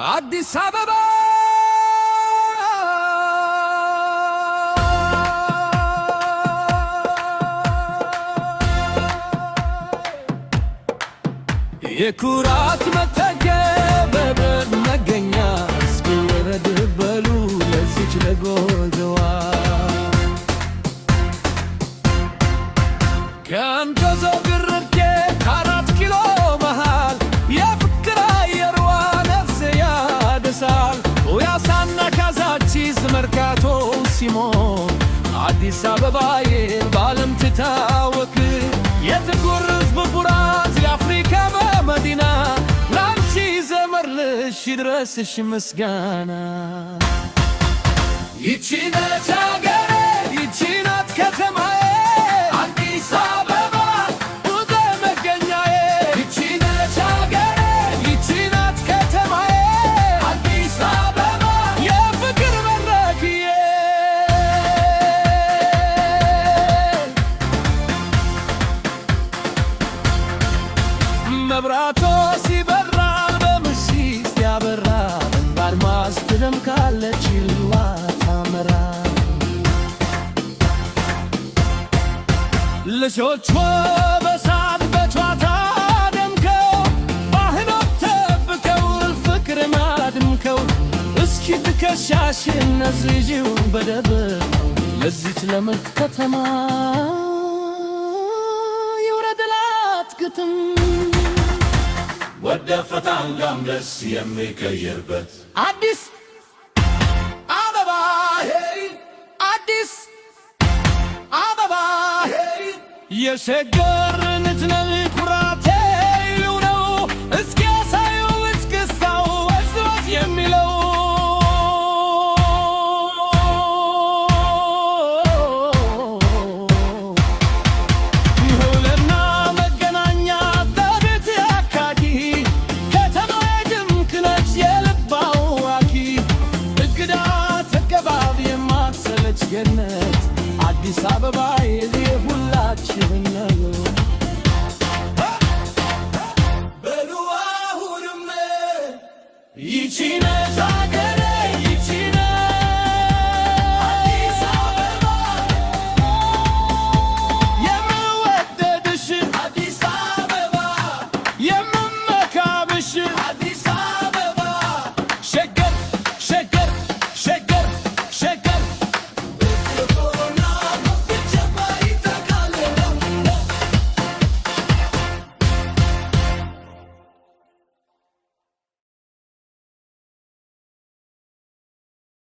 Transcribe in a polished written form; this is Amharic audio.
አዲስ አበባ የኩራት መጠጊያ በበር መገኛ እስኪ ወረድ በሉ ለዚች ለጎጆዋ ከንጆዞ ግርጌ ከአራት ኪሎ መሃል የፍቅር አየርዋ ነፍሴ ያደሳል ኡያሳና ካዛንቺስ መርካቶ ሲሞን አዲስ አበባዬ ባለም ትታወቅ የጥቁር ሕዝብ ኩራት የአፍሪካ መዲና ላንቺ ዘመርልሽ ይድረስሽ ምስጋና ይቺ ነች አገሬ ይቺ ናት ከተማዬ አዲስ አበባ ውብ መገኛዬ ይቺ ነች አገሬ ይቺ ናት ከተማዬ አዲስ አበባ የፍቅር መድረክዬ መብራቶ ሲበራል በምሽት ያበራል በአድማስ ትደምቃለች ይልዋ ታምራል ልጆቿ በሳቅ በጨዋታ ደምቀው ባህሏን ጠብቀው ፍቅርን አድምቀው እስኪ ትከሻሽን ነዝሪው በደንብ ለዚች ለምርጥ ከተማ ይውረድላት ግጥም ወደ ፈታንጋም ደስ የሚቀየርበት አዲስ አበባ አዲስ አበባ የሸገር ንትነል ኩራቴ ነው እስኪ ያሳዩ እስክስታው ወዝወዝ የሚለው ሁለና መገናኛ በቤት አካዲ ከተማዬ ድምቅነች የልብ አዋኪ እግዳ ተገባብ የማትሰለች ገነት አዲስ አበባ የሁላችን ነው በሉ አሁንም ይቺ ነች አገሬ